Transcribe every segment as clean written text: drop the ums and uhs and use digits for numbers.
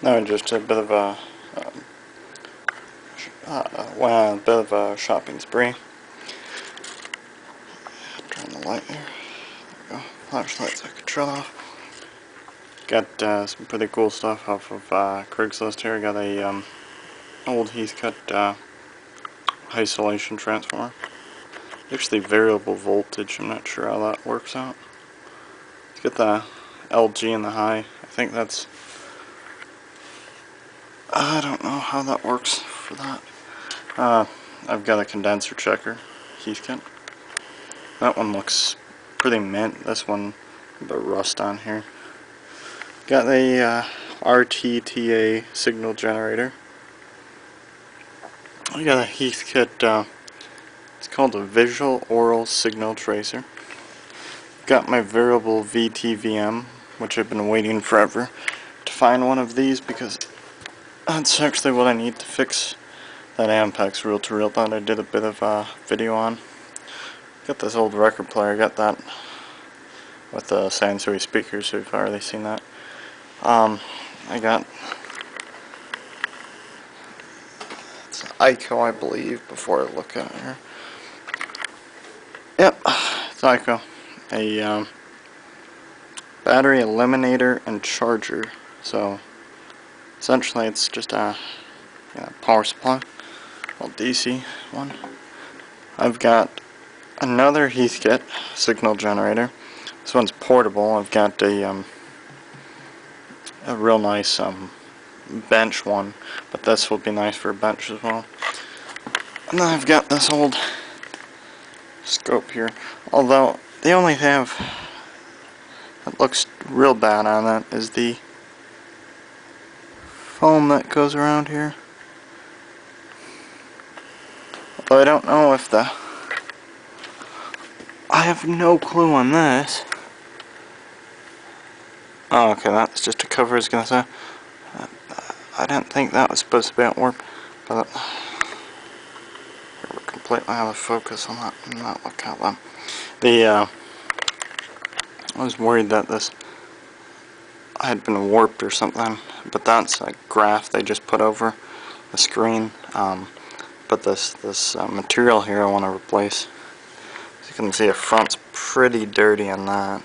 No, just a bit of a a bit of a shopping spree. Turn the light here. There we go. Flashlights I could shut off. Got some pretty cool stuff off of Craigslist here. Got a old Heathcut isolation transformer. Actually variable voltage. I'm not sure how that works out. Let's get the LG in the high. I think that's... I don't know how that works for that. I've got a condenser checker Heathkit. That one looks pretty mint. This one, a bit of rust on here. Got a RTTA signal generator. I got a Heathkit, it's called a Visual Aural Signal Tracer. Got my variable VTVM, which I've been waiting forever to find one of these because that's actually what I need to fix that Ampex reel-to-reel that I did a bit of a video on. Got this old record player, got that with the Sansui speakers, so you've already seen that. I got it's ICO, I believe, before I look at it here. Yep, it's ICO. A battery eliminator and charger. So essentially it's just a power supply, well, DC one. I've got another Heathkit signal generator. This one's portable. I've got a real nice bench one, but this will be nice for a bench as well. And then I've got this old scope here, although the only thing that looks real bad on that is the foam that goes around here. Although I don't know if I have no clue on this. Oh, okay, that's just a cover, I was gonna say. I didn't think that was supposed to be at warp, but we're completely out of focus on that. Not look at that. I was worried that this had been warped or something, but that's a graph they just put over the screen. But this material here I want to replace. As you can see, the front's pretty dirty on that.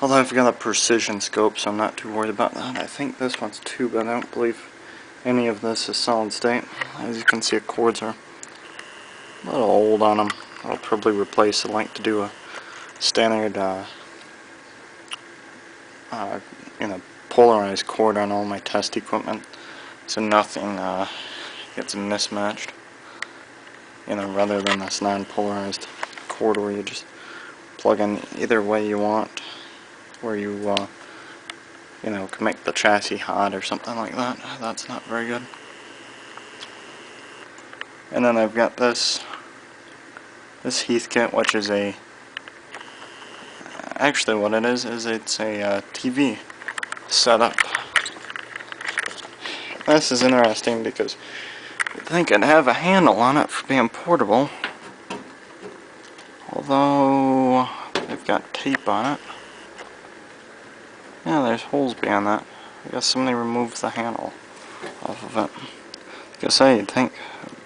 Although I've got a precision scope, so I'm not too worried about that. I think this one's too, but I don't believe any of this is solid state. As you can see, the cords are a little old on them. I'll probably replace the link to do a standard, polarized cord on all my test equipment, so nothing gets mismatched. Rather than this non-polarized cord where you just plug in either way you want, where you can make the chassis hot or something like that. That's not very good. And then I've got this Heathkit, which is actually what it is it's a TV setup. This is interesting because you'd think it'd have a handle on it for being portable, although they've got tape on it. Yeah, there's holes beyond that. I guess somebody removed the handle off of it. I guess you'd think,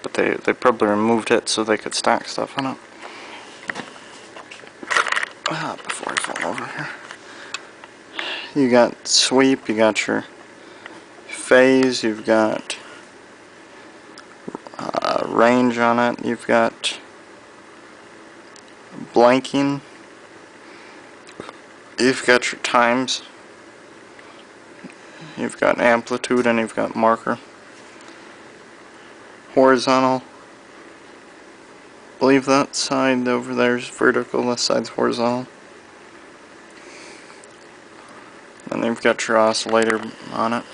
but they probably removed it so they could stack stuff on it. Before I fall over here. You got sweep, you got your phase, you've got range on it, you've got blanking, you've got your times, you've got amplitude, and you've got marker. Horizontal, I believe that side over there is vertical, this side's horizontal. And then you've got your oscillator on it,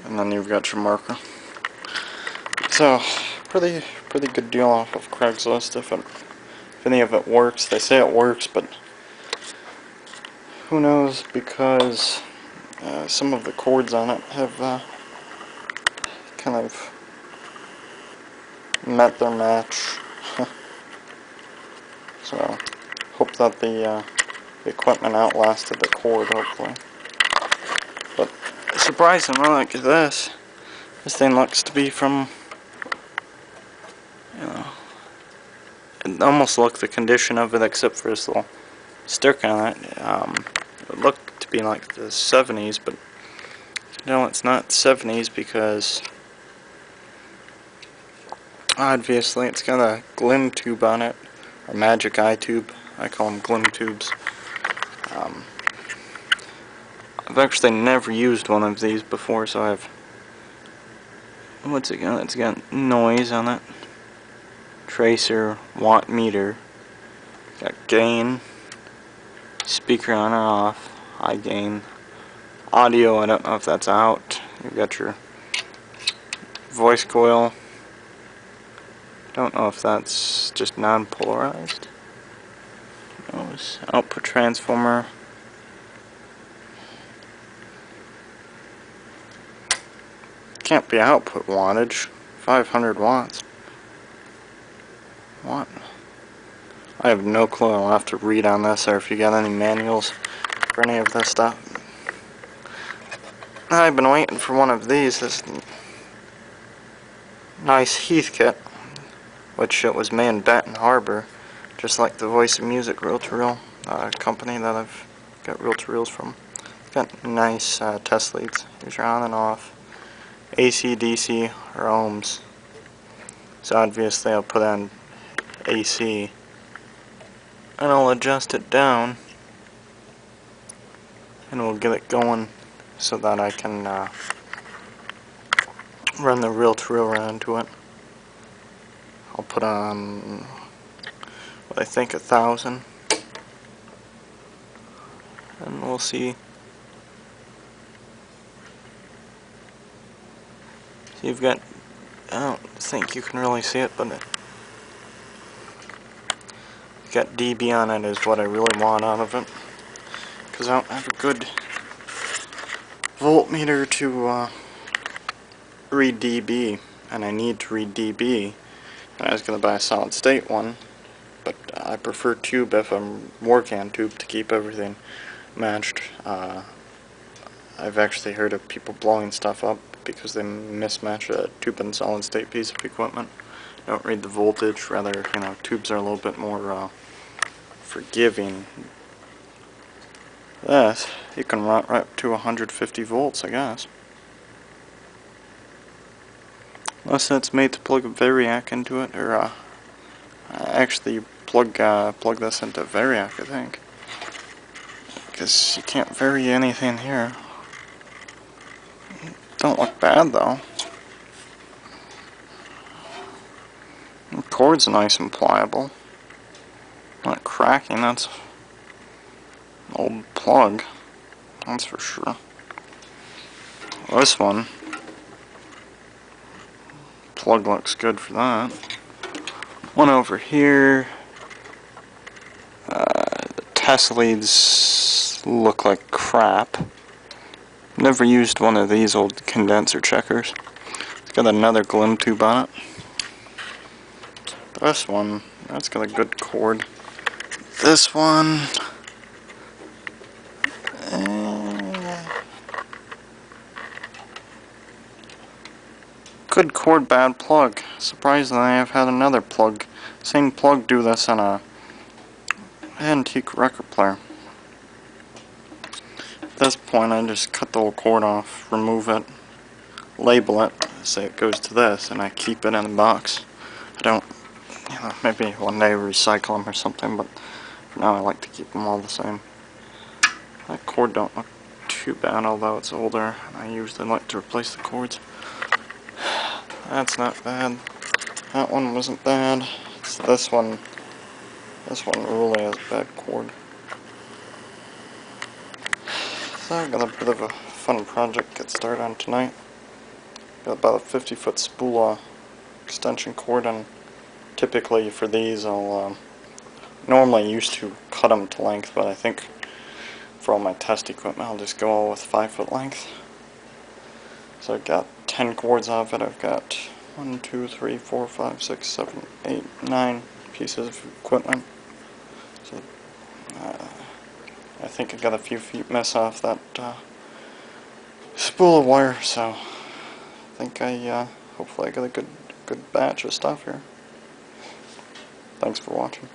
and then you've got your marker. So, pretty good deal off of Craigslist if any of it works. They say it works, but who knows, because some of the cords on it have kind of met their match. So, hope that the equipment outlasted the cord, hopefully. But surprisingly, look at this. This thing looks to be from, you know, it almost looked the condition of it except for this little sticker on it. It looked to be like the 70s, but no, it's not 70s because obviously it's got a glim tube on it, or magic eye tube. I call them glim tubes. I've actually never used one of these before, so I've... What's it got? It's got noise on it. Tracer, watt meter. Got gain. Speaker on or off. High gain. Audio, I don't know if that's out. You've got your voice coil. Don't know if that's just non-polarized. Output transformer. Can't be output wattage. 500 watts. What? I have no clue. I'll have to read on this, or if you got any manuals for any of this stuff. I've been waiting for one of these. This nice Heath kit, which it was made in Benton Harbor, just like the Voice of Music reel-to-reel company that I've got reel-to-reels from. It's got nice test leads. These are on and off. AC, DC, or ohms. So obviously I'll put on AC and I'll adjust it down and we'll get it going so that I can run the reel-to-reel around to it. I'll put on what I think 1,000 and we'll see. So you've got, I don't think you can really see it, but you've got dB on it is what I really want out of it, because I don't have a good voltmeter to read dB, and I need to read dB. And I was going to buy a solid state one, but I prefer tube if I'm working on tube to keep everything matched. I've actually heard of people blowing stuff up because they mismatch a tube and solid state piece of equipment. Don't read the voltage, rather, you know, tubes are a little bit more forgiving. This, you can run right up to 150 volts, I guess. Unless it's made to plug a variac into it, or actually you plug this into variac, I think. Because you can't vary anything here. Don't look bad though. The cord's nice and pliable. Not cracking, that's an old plug. That's for sure. This one, plug looks good for that. One over here, the test leads look like crap. Never used one of these old condenser checkers. It's got another glim tube on it. This one, that's got a good cord. This one, good cord, bad plug. Surprisingly, I've had another plug, same plug, do this on a antique record player. At this point, I just cut the whole cord off, remove it, label it, say it goes to this, and I keep it in a box. I don't, you know, maybe one day recycle them or something, but for now I like to keep them all the same. That cord don't look too bad, although it's older, and I usually like to replace the cords. That's not bad. That one wasn't bad. It's this one really has a bad cord. So I got a bit of a fun project to get started on tonight. Got about a 50-foot spool extension cord, and typically for these I'll normally used to cut them to length, but I think for all my test equipment I'll just go with 5-foot length. So I've got 10 cords off it. I've got 1, 2, 3, 4, 5, 6, 7, 8, 9 pieces of equipment. So I think I got a few feet miss off that spool of wire, so I think hopefully I got a good batch of stuff here. Thanks for watching.